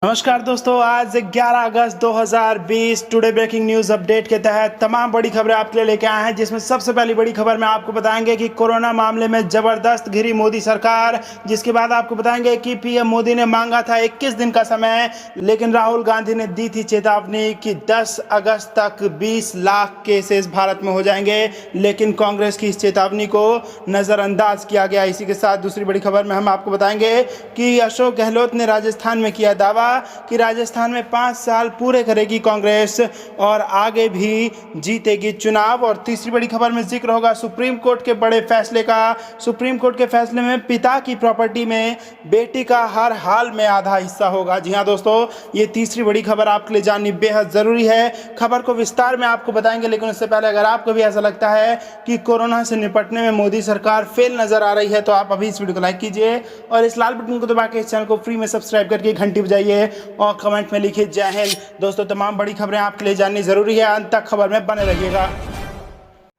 नमस्कार दोस्तों, आज 11 अगस्त 2020 टुडे ब्रेकिंग न्यूज़ अपडेट के तहत तमाम बड़ी खबरें आपके लिए लेके आए हैं। जिसमें सबसे पहली बड़ी खबर में आपको बताएंगे कि कोरोना मामले में ज़बरदस्त घिरी मोदी सरकार। जिसके बाद आपको बताएंगे कि पीएम मोदी ने मांगा था 21 दिन का समय, लेकिन राहुल गांधी ने दी थी चेतावनी कि 10 अगस्त तक 20 लाख केसेस भारत में हो जाएंगे, लेकिन कांग्रेस की इस चेतावनी को नज़रअंदाज किया गया। इसी के साथ दूसरी बड़ी खबर में हम आपको बताएंगे कि अशोक गहलोत ने राजस्थान में किया दावा कि राजस्थान में 5 साल पूरे करेगी कांग्रेस और आगे भी जीतेगी चुनाव। और तीसरी बड़ी खबर में जिक्र होगा सुप्रीम कोर्ट के बड़े फैसले का। सुप्रीम कोर्ट के फैसले में पिता की प्रॉपर्टी में बेटी का हर हाल में आधा हिस्सा होगा। जी हां दोस्तों, ये तीसरी बड़ी खबर आपके लिए जाननी बेहद ज़रूरी है। खबर को विस्तार में आपको बताएंगे, लेकिन उससे पहले अगर आपको भी ऐसा लगता है कि कोरोना से निपटने में मोदी सरकार फेल नजर आ रही है तो आप अभी इस वीडियो को लाइक कीजिए और इस लाल बटन को दबा के इस चैनल को फ्री में सब्सक्राइब करके घंटी बजाइए और कमेंट में लिखिए जय हिंद। दोस्तों, तमाम बड़ी खबरें आपके लिए जाननी जरूरी है, अंत तक खबर में बने रहिएगा।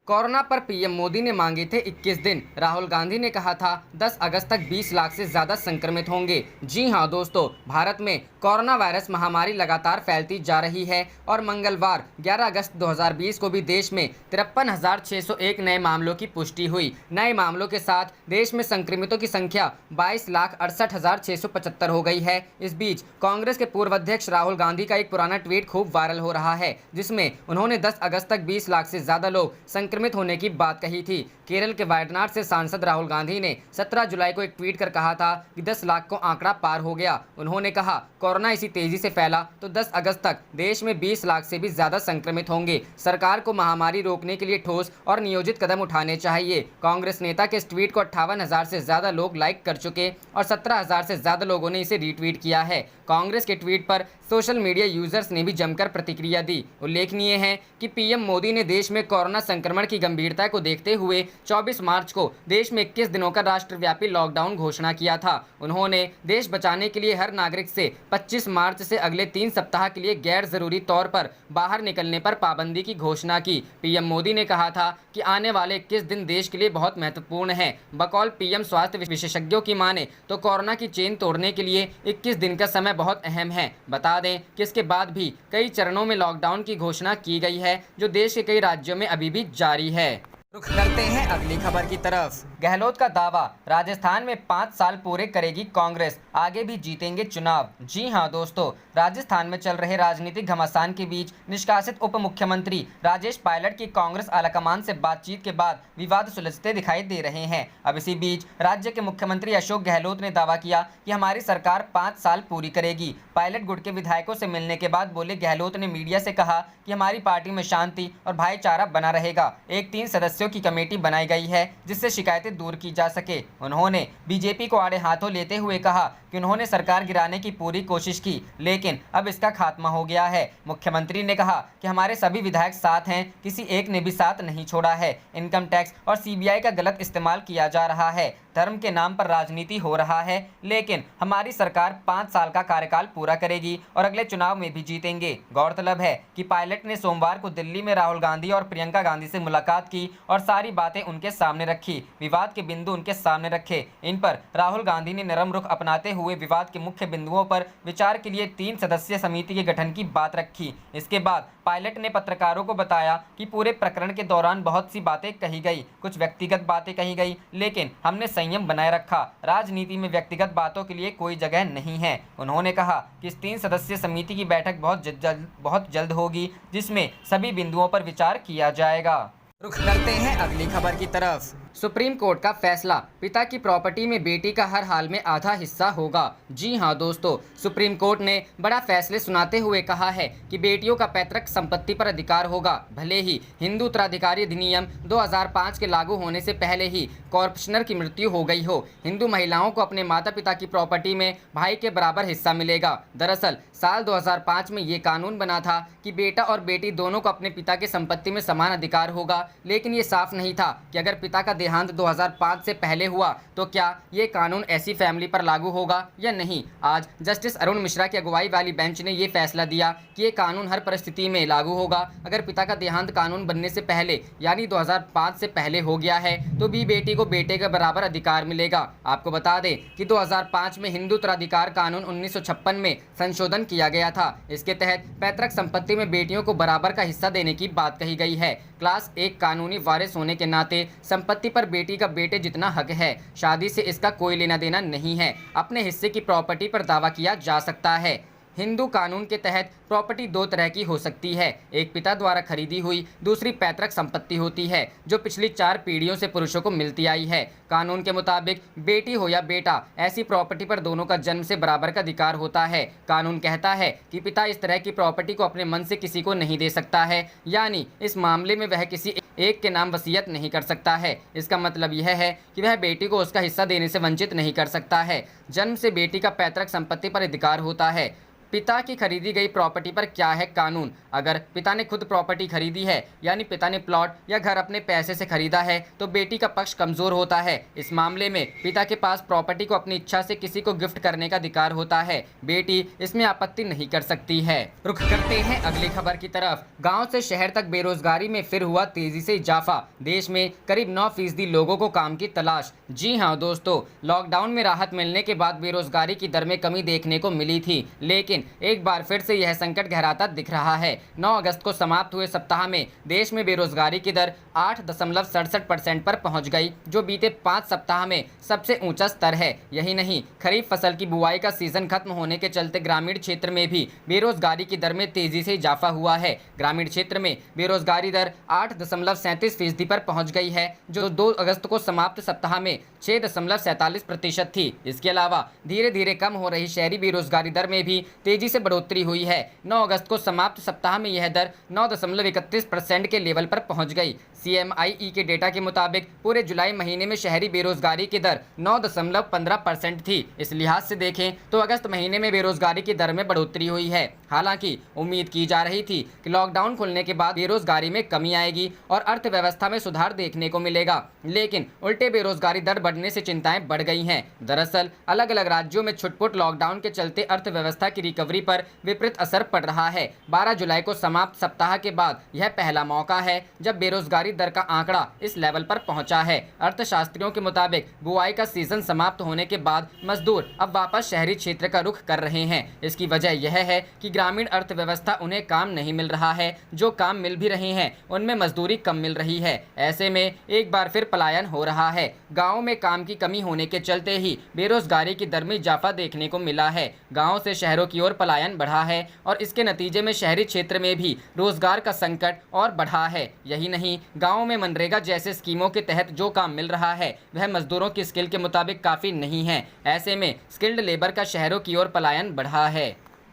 कोरोना पर पीएम मोदी ने मांगे थे 21 दिन। राहुल गांधी ने कहा था 10 अगस्त तक 20 लाख से ज़्यादा संक्रमित होंगे। जी हां दोस्तों, भारत में कोरोना वायरस महामारी लगातार फैलती जा रही है और मंगलवार 11 अगस्त 2020 को भी देश में 53,601 नए मामलों की पुष्टि हुई। नए मामलों के साथ देश में संक्रमितों की संख्या 22,68,675 हो गई है। इस बीच कांग्रेस के पूर्व अध्यक्ष राहुल गांधी का एक पुराना ट्वीट खूब वायरल हो रहा है, जिसमें उन्होंने 10 अगस्त तक 20 लाख से ज़्यादा लोग संक्रमित होने की बात कही थी। केरल के वायनाड से सांसद राहुल गांधी ने 17 जुलाई को एक ट्वीट कर कहा था कि 10 लाख को आंकड़ा पार हो गया। उन्होंने कहा, कोरोना इसी तेजी से फैला तो 10 अगस्त तक देश में 20 लाख से भी ज्यादा संक्रमित होंगे। सरकार को महामारी रोकने के लिए ठोस और नियोजित कदम उठाने चाहिए। कांग्रेस नेता के इस ट्वीट को 58,000 से ज्यादा लोग लाइक कर चुके और 17,000 से ज्यादा लोगों ने इसे रीट्वीट किया है। कांग्रेस के ट्वीट पर सोशल मीडिया यूजर्स ने भी जमकर प्रतिक्रिया दी। उल्लेखनीय है कि पीएम मोदी ने देश में कोरोना संक्रमण की गंभीरता को देखते हुए 24 मार्च को देश में 21 दिनों का राष्ट्रव्यापी लॉकडाउन घोषणा किया था। उन्होंने देश बचाने के लिए हर नागरिक से 25 मार्च से अगले 3 सप्ताह के लिए गैर जरूरी तौर पर बाहर निकलने पर पाबंदी की घोषणा की। पीएम मोदी ने कहा था कि आने वाले 21 दिन देश के लिए बहुत महत्वपूर्ण है। बकौल पीएम स्वास्थ्य विशेषज्ञों की माने तो कोरोना की चेन तोड़ने के लिए 21 दिन का समय बहुत अहम है। बता दें कि इसके बाद भी कई चरणों में लॉकडाउन की घोषणा की गई है, जो देश के कई राज्यों में अभी भी जारी है। रुख करते हैं अगली खबर की तरफ। गहलोत का दावा, राजस्थान में 5 साल पूरे करेगी कांग्रेस, आगे भी जीतेंगे चुनाव। जी हां दोस्तों, राजस्थान में चल रहे राजनीतिक घमासान के बीच निष्कासित उप मुख्यमंत्री राजेश पायलट की कांग्रेस आलाकमान से बातचीत के बाद विवाद सुलझते दिखाई दे रहे हैं। अब इसी बीच राज्य के मुख्यमंत्री अशोक गहलोत ने दावा किया कि हमारी सरकार 5 साल पूरी करेगी। पायलट गुट के विधायकों से मिलने के बाद बोले गहलोत ने मीडिया से कहा कि हमारी पार्टी में शांति और भाईचारा बना रहेगा। एक 3 सदस्यों की कमेटी बनाई गई है जिससे शिकायतें दूर की जा सके। उन्होंने बीजेपी को आड़े हाथों लेते हुए कहा कि उन्होंने सरकार गिराने की पूरी कोशिश की, लेकिन अब इसका खात्मा हो गया है। मुख्यमंत्री ने कहा कि हमारे सभी विधायक साथ हैं, किसी एक ने भी साथ नहीं छोड़ा है। इनकम टैक्स और सीबीआई का गलत इस्तेमाल किया जा रहा है, धर्म के नाम पर राजनीति हो रहा है, लेकिन हमारी सरकार 5 साल का कार्यकाल पूरा करेगी और अगले चुनाव में भी जीतेंगे। गौरतलब है कि पायलट ने सोमवार को दिल्ली में राहुल गांधी और प्रियंका गांधी से मुलाकात की और सारी बातें उनके सामने रखी, विवाद के बिंदु उनके सामने रखे। इन पर राहुल गांधी ने नरम रुख अपनाते हुए विवाद के मुख्य बिंदुओं पर विचार के लिए 3 सदस्यीय समिति के गठन की बात रखी। इसके बाद पायलट ने पत्रकारों को बताया कि पूरे प्रकरण के दौरान बहुत सी बातें कही गई, कुछ व्यक्तिगत बातें कही गई, लेकिन हमने संयम बनाए रखा। राजनीति में व्यक्तिगत बातों के लिए कोई जगह नहीं है। उन्होंने कहा कि इस 3 सदस्यीय समिति की बैठक बहुत जल्द होगी, जिसमें सभी बिंदुओं पर विचार किया जाएगा। रुख करते हैं अगली खबर की तरफ। सुप्रीम कोर्ट का फैसला, पिता की प्रॉपर्टी में बेटी का हर हाल में आधा हिस्सा होगा। जी हां दोस्तों, सुप्रीम कोर्ट ने बड़ा फैसले सुनाते हुए कहा है कि बेटियों का पैतृक संपत्ति पर अधिकार होगा, भले ही हिंदू उत्तराधिकारी अधिनियम 2005 के लागू होने से पहले ही कॉर्पोरेशनर की मृत्यु हो गई हो। हिंदू महिलाओं को अपने माता पिता की प्रॉपर्टी में भाई के बराबर हिस्सा मिलेगा। दरअसल साल 2005 में ये कानून बना था कि बेटा और बेटी दोनों को अपने पिता की संपत्ति में समान अधिकार होगा, लेकिन ये साफ नहीं था कि अगर पिता का देहांत 2005 से पहले हुआ तो क्या ये कानून ऐसी फैमिली पर लागू होगा या नहीं। आज जस्टिस अरुण मिश्रा की अगुवाई वाली बेंच ने ये फैसला दिया कि ये कानून हर परिस्थिति में लागू होगा। अगर पिता का देहांत कानून बनने से पहले यानी 2005 से पहले हो गया है तो भी बेटी को बेटे के बराबर अधिकार मिलेगा। आपको बता दें कि 2005 में हिंदू उत्तराधिकार कानून 1956 में संशोधन किया गया था। इसके तहत पैतृक संपत्ति में बेटियों को बराबर का हिस्सा देने की बात कही गई है। क्लास 1 कानूनी वारिस होने के नाते संपत्ति पर बेटी का बेटे जितना हक है, शादी से इसका कोई लेना देना नहीं है। अपने हिस्से की प्रॉपर्टी पर दावा किया जा सकता है। हिंदू कानून के तहत प्रॉपर्टी दो तरह की हो सकती है, एक पिता द्वारा खरीदी हुई, दूसरी पैतृक संपत्ति होती है जो पिछली 4 पीढ़ियों से पुरुषों को मिलती आई है। कानून के मुताबिक बेटी हो या बेटा, ऐसी प्रॉपर्टी पर दोनों का जन्म से बराबर का अधिकार होता है। कानून कहता है कि पिता इस तरह की प्रॉपर्टी को अपने मन से किसी को नहीं दे सकता है, यानी इस मामले में वह किसी एक के नाम वसीयत नहीं कर सकता है। इसका मतलब यह है कि वह बेटी को उसका हिस्सा देने से वंचित नहीं कर सकता है। जन्म से बेटी का पैतृक संपत्ति पर अधिकार होता है। पिता की खरीदी गई प्रॉपर्टी पर क्या है कानून। अगर पिता ने खुद प्रॉपर्टी खरीदी है, यानी पिता ने प्लॉट या घर अपने पैसे से खरीदा है, तो बेटी का पक्ष कमजोर होता है। इस मामले में पिता के पास प्रॉपर्टी को अपनी इच्छा से किसी को गिफ्ट करने का अधिकार होता है। बेटी इसमें आपत्ति नहीं कर सकती है। रुख करते हैं अगली खबर की तरफ। गाँव से शहर तक बेरोजगारी में फिर हुआ तेजी से इजाफा। देश में करीब 9% लोगों को काम की तलाश। जी हाँ दोस्तों, लॉकडाउन में राहत मिलने के बाद बेरोजगारी की दर में कमी देखने को मिली थी, लेकिन एक बार फिर से यह संकट गहराता दिख रहा है। 9 अगस्त को समाप्त हुए सप्ताह में देश में बेरोजगारी की दर 8.67% पर पहुंच गई, जो बीते 5 सप्ताह में सबसे ऊंचा स्तर है। यही नहीं, खरीफ फसल की बुआई का सीजन खत्म होने के चलते ग्रामीण क्षेत्र में भी बेरोजगारी की दर में तेजी से इजाफा हुआ है। ग्रामीण क्षेत्र में बेरोजगारी दर 8.37% पर पहुंच गई है, जो 2 अगस्त को समाप्त सप्ताह में 6.47% थी। इसके अलावा धीरे धीरे कम हो रही शहरी बेरोजगारी दर में भी तेजी से बढ़ोतरी हुई है। 9 अगस्त को समाप्त सप्ताह में यह दर 9.31% के लेवल पर पहुंच गई। CMIE के डेटा के मुताबिक पूरे जुलाई महीने में शहरी बेरोजगारी की दर 9.15% थी। इस लिहाज से देखें तो अगस्त महीने में बेरोजगारी की दर में बढ़ोतरी हुई है। हालांकि उम्मीद की जा रही थी कि लॉकडाउन खुलने के बाद बेरोजगारी में कमी आएगी और अर्थव्यवस्था में सुधार देखने को मिलेगा, लेकिन उल्टे बेरोजगारी दर बढ़ने से चिंताएं बढ़ गई हैं। दरअसल अलग अलग राज्यों में छुटपुट लॉकडाउन के चलते अर्थव्यवस्था की रिकवरी पर विपरीत असर पड़ रहा है। 12 जुलाई को समाप्त सप्ताह के बाद यह पहला मौका है जब बेरोजगारी दर का आंकड़ा इस लेवल पर पहुंचा है। अर्थशास्त्रियों के मुताबिक बुआई का सीजन समाप्त होने के बाद मजदूर अब वापस शहरी क्षेत्र का रुख कर रहे हैं। इसकी वजह यह है कि ग्रामीण अर्थव्यवस्था उन्हें काम नहीं मिल रहा है, जो काम मिल भी रहे हैं उनमें मजदूरी कम मिल रही है। ऐसे में एक बार फिर पलायन हो रहा है। गाँव में काम की कमी होने के चलते ही बेरोजगारी की दर में इजाफा देखने को मिला है। गाँव से शहरों की ओर पलायन बढ़ा है और इसके नतीजे में शहरी क्षेत्र में भी रोजगार का संकट और बढ़ा है। यही नहीं, गाँव में मनरेगा जैसे स्कीमों के तहत जो काम मिल रहा है वह मजदूरों की स्किल के मुताबिक काफ़ी नहीं है। ऐसे में स्किल्ड लेबर का शहरों की ओर पलायन बढ़ा है।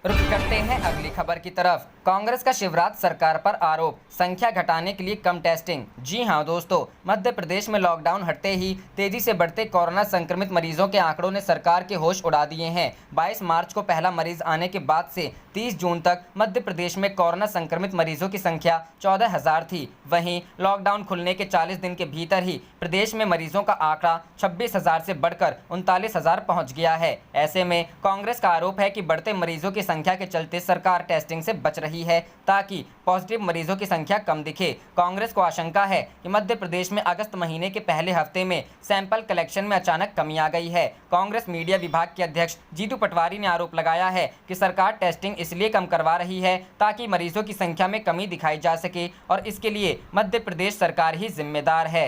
रुख करते हैं अगली खबर की तरफ। कांग्रेस का शिवराज सरकार पर आरोप, संख्या घटाने के लिए कम टेस्टिंग। जी हां दोस्तों, मध्य प्रदेश में लॉकडाउन हटते ही तेजी से बढ़ते कोरोना संक्रमित मरीजों के आंकड़ों ने सरकार के होश उड़ा दिए हैं। 22 मार्च को पहला मरीज आने के बाद से 30 जून तक मध्य प्रदेश में कोरोना संक्रमित मरीजों की संख्या 14,000 थी। वहीं लॉकडाउन खुलने के 40 दिन के भीतर ही प्रदेश में मरीजों का आंकड़ा 26,000 से बढ़कर 39,000 पहुँच गया है। ऐसे में कांग्रेस का आरोप है कि बढ़ते मरीजों की संख्या के चलते सरकार टेस्टिंग से बच रही है ताकि पॉजिटिव मरीजों की संख्या कम दिखे। कांग्रेस को आशंका है कि मध्य प्रदेश में अगस्त महीने के पहले हफ्ते में सैंपल कलेक्शन में अचानक कमी आ गई है। कांग्रेस मीडिया विभाग के अध्यक्ष जीतू पटवारी ने आरोप लगाया है कि सरकार टेस्टिंग इसलिए कम करवा रही है ताकि मरीजों की संख्या में कमी दिखाई जा सके और इसके लिए मध्य प्रदेश सरकार ही जिम्मेदार है।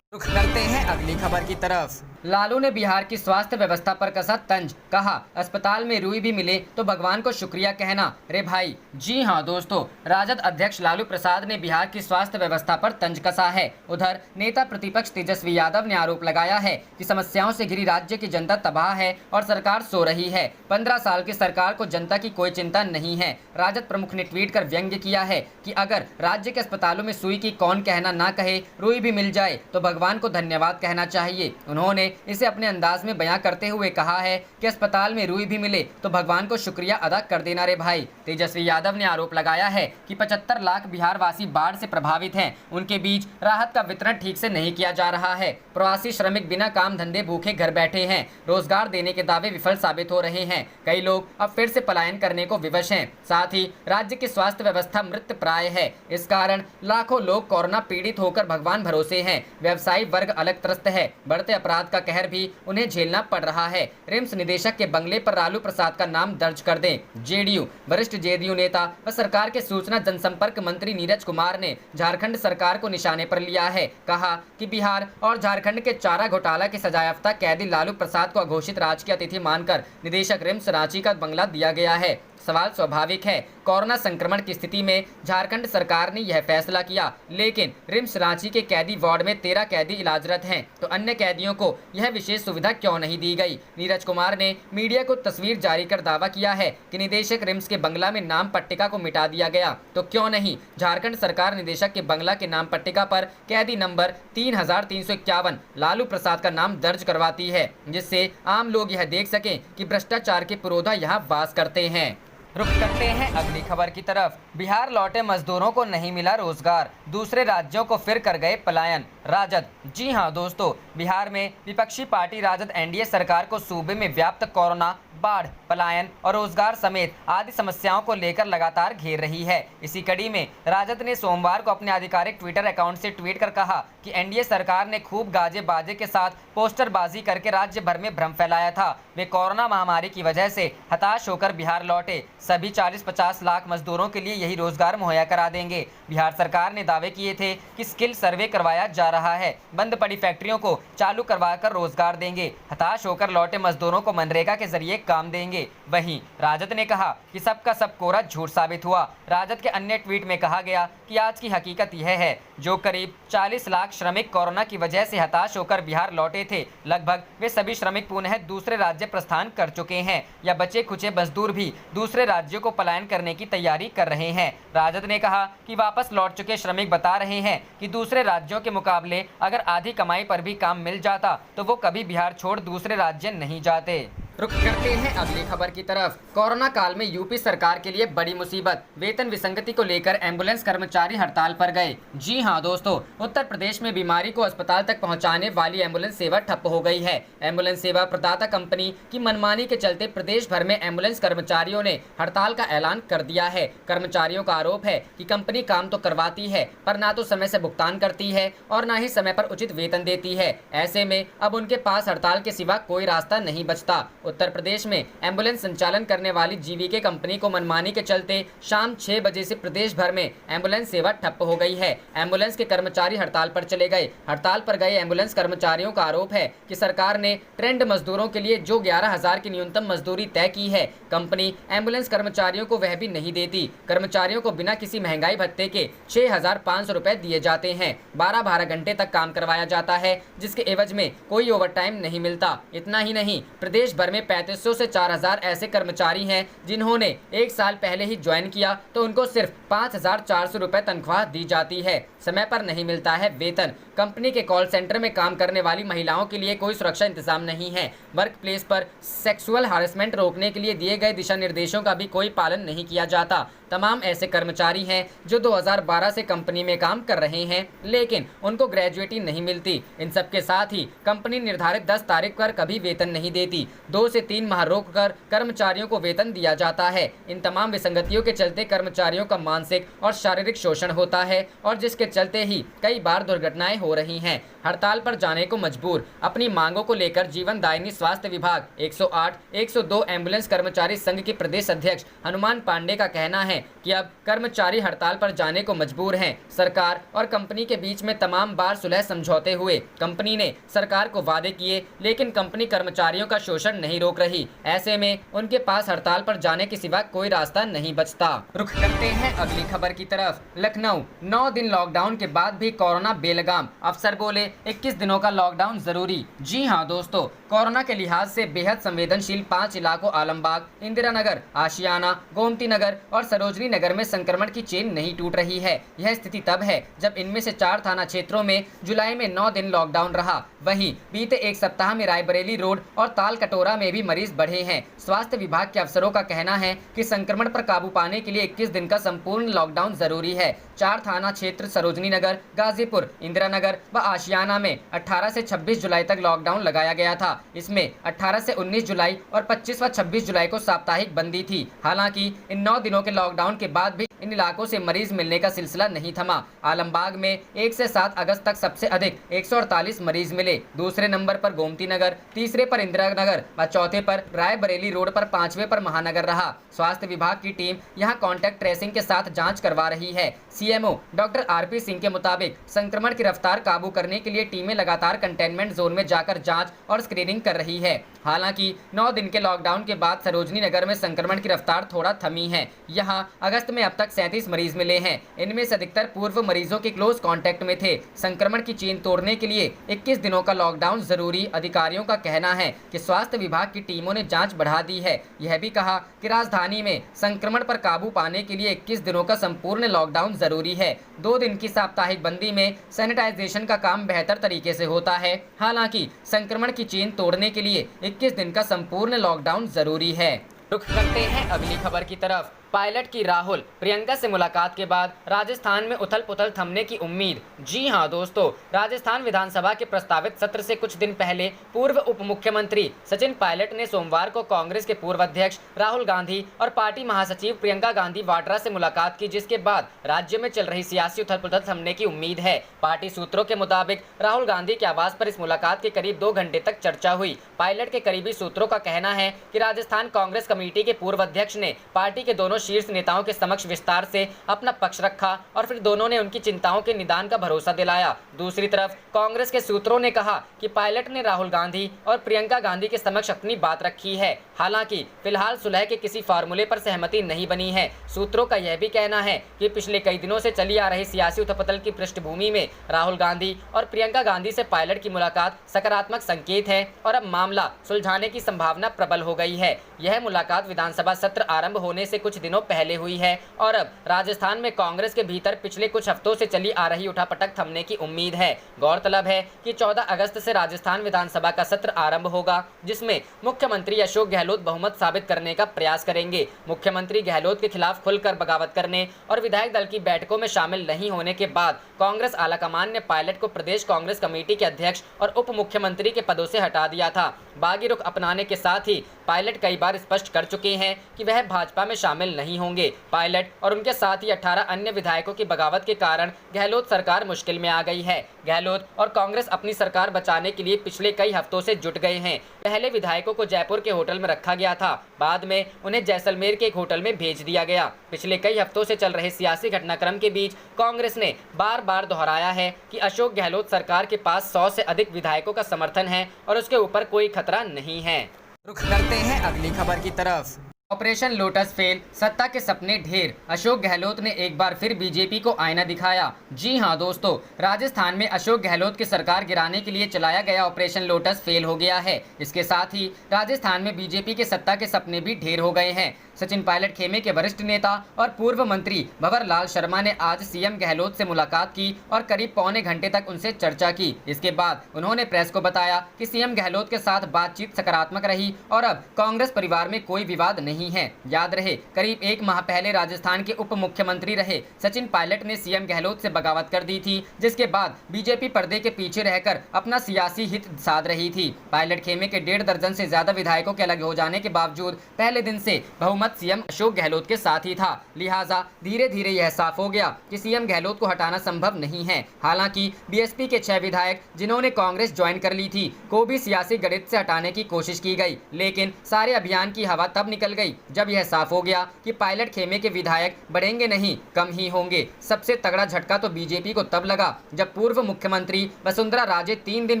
रुख करते हैं अगली खबर की तरफ। लालू ने बिहार की स्वास्थ्य व्यवस्था पर कसा तंज, कहा अस्पताल में रुई भी मिले तो भगवान को शुक्रिया कहना। रे भाई, जी हां दोस्तों, राजद अध्यक्ष लालू प्रसाद ने बिहार की स्वास्थ्य व्यवस्था पर तंज कसा है। उधर नेता प्रतिपक्ष तेजस्वी यादव ने आरोप लगाया है कि समस्याओं से घिरी राज्य की जनता तबाह है और सरकार सो रही है। 15 साल की सरकार को जनता की कोई चिंता नहीं है। राजद प्रमुख ने ट्वीट कर व्यंग्य किया है कि अगर राज्य के अस्पतालों में सुई की कौन कहना ना कहे, रुई भी मिल जाए तो भगवान भगवान को धन्यवाद कहना चाहिए। उन्होंने इसे अपने अंदाज में बयां करते हुए कहा है कि अस्पताल में रुई भी मिले तो भगवान को शुक्रिया अदा कर देना रे भाई। तेजस्वी यादव ने आरोप लगाया है कि 75 लाख बिहार वासी बाढ़ से प्रभावित हैं, उनके बीच राहत का वितरण ठीक से नहीं किया जा रहा है। प्रवासी श्रमिक बिना काम धंधे भूखे घर बैठे हैं, रोजगार देने के दावे विफल साबित हो रहे हैं। कई लोग अब फिर से पलायन करने को विवश हैं। साथ ही राज्य की स्वास्थ्य व्यवस्था मृत प्राय है। इस कारण लाखों लोग कोरोना पीड़ित होकर भगवान भरोसे हैं। व्यवसायी वर्ग अलग त्रस्त है। बढ़ते अपराध का कहर भी उन्हें झेलना पड़ रहा है। रिम्स निदेशक के बंगले पर लालू प्रसाद का नाम दर्ज कर दें। जेडीयू वरिष्ठ जेडीयू नेता व सरकार के सूचना जनसंपर्क मंत्री नीरज कुमार ने झारखंड सरकार को निशाने पर लिया है। कहा कि बिहार और झारखंड के चारा घोटाला के सजायाफ्ता कैदी लालू प्रसाद को अघोषित राजकीय अतिथि मानकर निदेशक रिम्स रांची का बंगला दिया गया है। सवाल स्वाभाविक है, कोरोना संक्रमण की स्थिति में झारखंड सरकार ने यह फैसला किया, लेकिन रिम्स रांची के कैदी वार्ड में 13 कैदी इलाजरत हैं, तो अन्य कैदियों को यह विशेष सुविधा क्यों नहीं दी गई। नीरज कुमार ने मीडिया को तस्वीर जारी कर दावा किया है कि निदेशक रिम्स के बंगला में नाम पट्टिका को मिटा दिया गया, तो क्यों नहीं झारखंड सरकार निदेशक के बंगला के नाम पट्टिका पर कैदी नंबर 3351 लालू प्रसाद का नाम दर्ज करवाती है, जिससे आम लोग यह देख सकें कि भ्रष्टाचार के पुरोधा यहाँ वास करते हैं। रुक करते हैं अगली खबर की तरफ। बिहार लौटे मजदूरों को नहीं मिला रोजगार, दूसरे राज्यों को फिर कर गए पलायन। राजद, जी हां दोस्तों, बिहार में विपक्षी पार्टी राजद एनडीए सरकार को सूबे में व्याप्त कोरोना, बाढ़, पलायन और रोजगार समेत आदि समस्याओं को लेकर लगातार घेर रही है। इसी कड़ी में राजद ने सोमवार को अपने आधिकारिक ट्विटर अकाउंट से ट्वीट कर कहा कि एनडीए सरकार ने खूब गाजे बाजे के साथ पोस्टरबाजी करके राज्य भर में भ्रम फैलाया था। वे कोरोना महामारी की वजह से हताश होकर बिहार लौटे सभी 40-50 लाख मजदूरों के लिए यही रोजगार मुहैया करा देंगे। बिहार सरकार ने दावे किए थे कि स्किल सर्वे करवाया जा रहा है, बंद पड़ी फैक्ट्रियों को चालू करवाकर रोजगार देंगे, हताश होकर लौटे मजदूरों को मनरेगा के जरिए काम देंगे। वहीं राजद ने कहा कि सबका सब कोरा झूठ साबित हुआ। राजद के अन्य ट्वीट में कहा गया कि आज की हकीकत यह है, जो करीब 40 लाख श्रमिक कोरोना की वजह से हताश होकर बिहार लौटे थे, लगभग वे सभी श्रमिक पुनः दूसरे राज्य प्रस्थान कर चुके हैं या बचे खुचे मजदूर भी दूसरे राज्यों को पलायन करने की तैयारी कर रहे हैं। राजद ने कहा कि वापस लौट चुके श्रमिक बता रहे हैं कि दूसरे राज्यों के मुकाबले अगर आधी कमाई पर भी काम मिल जाता तो वो कभी बिहार छोड़ दूसरे राज्य नहीं जाते। रुक करते हैं अगली खबर की तरफ। कोरोना काल में यूपी सरकार के लिए बड़ी मुसीबत, वेतन विसंगति को लेकर एम्बुलेंस कर्मचारी हड़ताल पर गए। जी हां दोस्तों, उत्तर प्रदेश में बीमारी को अस्पताल तक पहुंचाने वाली एम्बुलेंस सेवा ठप हो गई है। एम्बुलेंस सेवा प्रदाता कंपनी की मनमानी के चलते प्रदेश भर में एम्बुलेंस कर्मचारियों ने हड़ताल का ऐलान कर दिया है। कर्मचारियों का आरोप है कि कंपनी काम तो करवाती है, पर ना तो समय से भुगतान करती है और ना ही समय पर उचित वेतन देती है। ऐसे में अब उनके पास हड़ताल के सिवा कोई रास्ता नहीं बचता। उत्तर प्रदेश में एम्बुलेंस संचालन करने वाली जीवीके कंपनी को मनमानी के चलते शाम 6 बजे से प्रदेश भर में एम्बुलेंस सेवा ठप्प हो गई है। एम्बुलेंस के कर्मचारी हड़ताल पर चले गए। हड़ताल पर गए एम्बुलेंस कर्मचारियों का आरोप है कि सरकार ने ट्रेंड मजदूरों के लिए जो 11,000 की न्यूनतम मजदूरी तय की है, कंपनी एम्बुलेंस कर्मचारियों को वह भी नहीं देती। कर्मचारियों को बिना किसी महंगाई भत्ते के 6,500 रुपए दिए जाते हैं। 12-12 घंटे तक काम करवाया जाता है, जिसके एवज में कोई ओवरटाइम नहीं मिलता। इतना ही नहीं, प्रदेश भर में 3500 से 4000 ऐसे कर्मचारी हैं जिन्होंने 1 साल पहले ही ज्वाइन किया तो उनको सिर्फ 5,400 रुपए तनख्वाह दी जाती है। समय पर नहीं मिलता है वेतन। कंपनी के कॉल सेंटर में काम करने वाली महिलाओं के लिए कोई सुरक्षा इंतजाम नहीं है। वर्क प्लेस पर सेक्सुअल हैरेसमेंट रोकने के लिए दिए गए दिशा निर्देशों का भी कोई पालन नहीं किया जाता। तमाम ऐसे कर्मचारी हैं जो 2012 से कंपनी में काम कर रहे हैं, लेकिन उनको ग्रेजुएटी नहीं मिलती। इन सब के साथ ही कंपनी निर्धारित 10 तारीख पर कभी वेतन नहीं देती। 2 से 3 माह रोककर कर्मचारियों को वेतन दिया जाता है। इन तमाम विसंगतियों के चलते कर्मचारियों का मानसिक और शारीरिक शोषण होता है और जिसके चलते ही कई बार दुर्घटनाएं हो रही हैं। हड़ताल पर जाने को मजबूर। अपनी मांगों को लेकर जीवन दायिनी स्वास्थ्य विभाग 108, 102 एम्बुलेंस कर्मचारी संघ के प्रदेश अध्यक्ष हनुमान पांडे का कहना है कि अब कर्मचारी हड़ताल पर जाने को मजबूर हैं। सरकार और कंपनी के बीच में तमाम बार सुलह समझौते हुए। कंपनी ने सरकार को वादे किए, लेकिन कंपनी कर्मचारियों का शोषण नहीं रोक रही। ऐसे में उनके पास हड़ताल पर जाने के सिवा कोई रास्ता नहीं बचता। रुख करते हैं अगली खबर की तरफ। लखनऊ 9 दिन लॉकडाउन के बाद भी कोरोना बेलगाम। अफसर बोले 21 दिनों का लॉकडाउन जरूरी। जी हां दोस्तों, कोरोना के लिहाज से बेहद संवेदनशील 5 इलाकों आलमबाग, इंदिरा नगर, आशियाना, गोमती नगर और सरोजनी नगर में संक्रमण की चेन नहीं टूट रही है। यह स्थिति तब है जब इनमें से 4 थाना क्षेत्रों में जुलाई में 9 दिन लॉकडाउन रहा। वहीं बीते एक सप्ताह में रायबरेली रोड और ताल कटोरा में भी मरीज बढ़े हैं। स्वास्थ्य विभाग के अफसरों का कहना है कि संक्रमण पर काबू पाने के लिए 21 दिन का संपूर्ण लॉकडाउन जरूरी है। 4 थाना क्षेत्र सरोजनी नगर, गाजीपुर, इंदिरा नगर व आशियाना में 18 से 26 जुलाई तक लॉकडाउन लगाया गया था। इसमें 18 से 19 जुलाई और 25 व 26 जुलाई को साप्ताहिक बंदी थी। हालांकि इन 9 दिनों के लॉकडाउन के बाद भी इन इलाकों से मरीज मिलने का सिलसिला नहीं थमा। आलमबाग में 1 से 7 अगस्त तक सबसे अधिक 148 मरीज मिले। दूसरे नंबर पर गोमती नगर, तीसरे पर इंदिरा नगर व चौथे पर रायबरेली रोड पर 5वें पर महानगर रहा। स्वास्थ्य विभाग की टीम यहां कॉन्टैक्ट ट्रेसिंग के साथ जांच करवा रही है। सीएमओ डॉक्टर आरपी सिंह के मुताबिक संक्रमण की रफ्तार काबू करने के लिए टीमें लगातार कंटेनमेंट जोन में जाकर जांच और स्क्रीनिंग कर रही है। हालांकि 9 दिन के लॉकडाउन के बाद सरोजनी नगर में संक्रमण की रफ्तार थोड़ा थमी है। यहां अगस्त में अब तक 37 मरीज मिले हैं। इनमें से अधिकतर पूर्व मरीजों के क्लोज कांटेक्ट में थे। संक्रमण की चेन तोड़ने के लिए 21 दिनों का लॉकडाउन जरूरी। अधिकारियों का कहना है कि स्वास्थ्य विभाग की टीमों ने जांच बढ़ा दी है। यह भी कहा कि राजधानी में संक्रमण पर काबू पाने के लिए 21 दिनों का संपूर्ण लॉकडाउन जरूरी है। 2 दिन की साप्ताहिक बंदी में सैनिटाइजेशन का काम बेहतर तरीके से होता है। हालांकि संक्रमण की चेन तोड़ने के लिए 21 दिन का संपूर्ण लॉकडाउन जरूरी है। रुख करते हैं अगली खबर की तरफ। पायलट की राहुल प्रियंका से मुलाकात के बाद राजस्थान में उथल पुथल थमने की उम्मीद। जी हां दोस्तों, राजस्थान विधानसभा के प्रस्तावित सत्र से कुछ दिन पहले पूर्व उप मुख्यमंत्री सचिन पायलट ने सोमवार को कांग्रेस के पूर्व अध्यक्ष राहुल गांधी और पार्टी महासचिव प्रियंका गांधी वाड्रा से मुलाकात की, जिसके बाद राज्य में चल रही सियासी उथल पुथल थमने की उम्मीद है। पार्टी सूत्रों के मुताबिक राहुल गांधी के आवास पर इस मुलाकात के करीब 2 घंटे तक चर्चा हुई। पायलट के करीबी सूत्रों का कहना है कि राजस्थान कांग्रेस कमेटी के पूर्व अध्यक्ष ने पार्टी के दोनों शीर्ष नेताओं के समक्ष विस्तार से अपना पक्ष रखा और फिर दोनों ने उनकी चिंताओं के निदान का भरोसा दिलाया। दूसरी तरफ कांग्रेस के सूत्रों ने कहा कि पायलट ने राहुल गांधी और प्रियंका गांधी के समक्ष अपनी बात रखी है। हालांकि फिलहाल सुलह के किसी फार्मूले पर सहमति नहीं बनी है। सूत्रों का यह भी कहना है कि पिछले कई दिनों से चली आ रही सियासी उथल-पुथल की पृष्ठभूमि में राहुल गांधी और प्रियंका गांधी से पायलट की मुलाकात सकारात्मक संकेत है और अब मामला सुलझाने की संभावना प्रबल हो गई है। यह मुलाकात विधानसभा सत्र आरंभ होने से कुछ दिनों पहले हुई है और अब राजस्थान में कांग्रेस के भीतर पिछले कुछ हफ्तों से चली आ रही उठापटक थमने की उम्मीद है। गौरतलब है कि 14 अगस्त से राजस्थान विधानसभा का सत्र आरंभ होगा, जिसमें मुख्यमंत्री अशोक गहलोत बहुमत साबित करने का प्रयास करेंगे। मुख्यमंत्री गहलोत के खिलाफ खुलकर बगावत करने और विधायक दल की बैठकों में शामिल नहीं होने के बाद कांग्रेस आलाकमान ने पायलट को प्रदेश कांग्रेस कमेटी के अध्यक्ष और उप मुख्यमंत्री के पदों से हटा दिया था। बागी रुख अपनाने के साथ ही पायलट कई बार स्पष्ट कर चुके हैं कि वह भाजपा में शामिल नहीं होंगे। पायलट और उनके साथ ही 18 अन्य विधायकों की बगावत के कारण गहलोत सरकार मुश्किल में आ गई है। गहलोत और कांग्रेस अपनी सरकार बचाने के लिए पिछले कई हफ्तों से जुट गए हैं। पहले विधायकों को जयपुर के होटल में रखा गया था, बाद में उन्हें जैसलमेर के एक होटल में भेज दिया गया। पिछले कई हफ्तों से चल रहे सियासी घटनाक्रम के बीच कांग्रेस ने बार बार दोहराया है कि अशोक गहलोत सरकार के पास 100 से अधिक विधायकों का समर्थन है और उसके ऊपर कोई खतरा नहीं है। रुख करते हैं अगली खबर की तरफ। ऑपरेशन लोटस फेल, सत्ता के सपने ढेर। अशोक गहलोत ने एक बार फिर बीजेपी को आईना दिखाया। जी हां दोस्तों, राजस्थान में अशोक गहलोत की सरकार गिराने के लिए चलाया गया ऑपरेशन लोटस फेल हो गया है। इसके साथ ही राजस्थान में बीजेपी के सत्ता के सपने भी ढेर हो गए हैं। सचिन पायलट खेमे के वरिष्ठ नेता और पूर्व मंत्री भंवर लाल शर्मा ने आज सीएम गहलोत से मुलाकात की और करीब पौने घंटे तक उनसे चर्चा की। इसके बाद उन्होंने प्रेस को बताया कि सीएम गहलोत के साथ बातचीत सकारात्मक रही और अब कांग्रेस परिवार में कोई विवाद नहीं है। याद रहे, करीब 1 माह पहले राजस्थान के उप मुख्यमंत्री रहे सचिन पायलट ने सीएम गहलोत से बगावत कर दी थी, जिसके बाद बीजेपी पर्दे के पीछे रहकर अपना सियासी हित साध रही थी। पायलट खेमे के 1.5 दर्जन से ज्यादा विधायकों के अलग हो जाने के बावजूद पहले दिन से बहुमत सीएम अशोक गहलोत के साथ ही था। लिहाजा धीरे धीरे यह साफ हो गया कि सीएम गहलोत को हटाना संभव नहीं है। हालांकि बीएसपी के 6 विधायक जिन्होंने कांग्रेस ज्वाइन कर ली थी को भी सियासी गणित से हटाने की कोशिश की गई, लेकिन सारे अभियान की हवा तब निकल गई जब यह साफ हो गया कि पायलट खेमे के विधायक बढ़ेंगे नहीं, कम ही होंगे। सबसे तगड़ा झटका तो बीजेपी को तब लगा जब पूर्व मुख्यमंत्री वसुंधरा राजे 3 दिन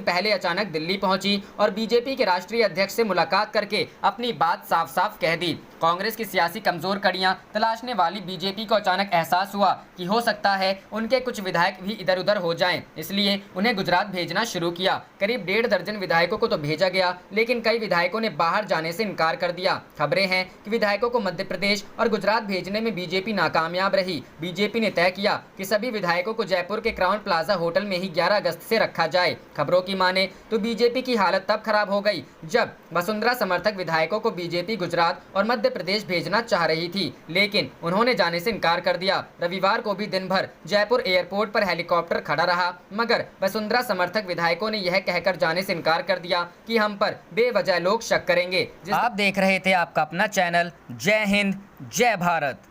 पहले अचानक दिल्ली पहुंची और बीजेपी के राष्ट्रीय अध्यक्ष से मुलाकात करके अपनी बात साफ साफ कह दी। कांग्रेस कांग्रेस की सियासी कमजोर कड़ियां तलाशने वाली बीजेपी को अचानक एहसास हुआ कि हो सकता है उनके कुछ विधायक भी इधर उधर हो जाएं, इसलिए उन्हें गुजरात भेजना शुरू किया। करीब 1.5 दर्जन विधायकों को तो भेजा गया, लेकिन कई विधायकों ने बाहर जाने से इनकार कर दिया। खबरें हैं कि विधायकों को मध्य प्रदेश और गुजरात भेजने में बीजेपी नाकामयाब रही। बीजेपी ने तय किया कि सभी विधायकों को जयपुर के क्राउन प्लाजा होटल में ही 11 अगस्त से रखा जाए। खबरों की माने तो बीजेपी की हालत तब खराब हो गई जब वसुंधरा समर्थक विधायकों को बीजेपी गुजरात और मध्य प्रदेश भेजना चाह रही थी, लेकिन उन्होंने जाने से इनकार कर दिया। रविवार को भी दिन भर जयपुर एयरपोर्ट पर हेलीकॉप्टर खड़ा रहा, मगर वसुंधरा समर्थक विधायकों ने यह कहकर जाने से इनकार कर दिया कि हम पर बेवजह लोग शक करेंगे। आप देख रहे थे आपका अपना चैनल जय हिंद जय भारत।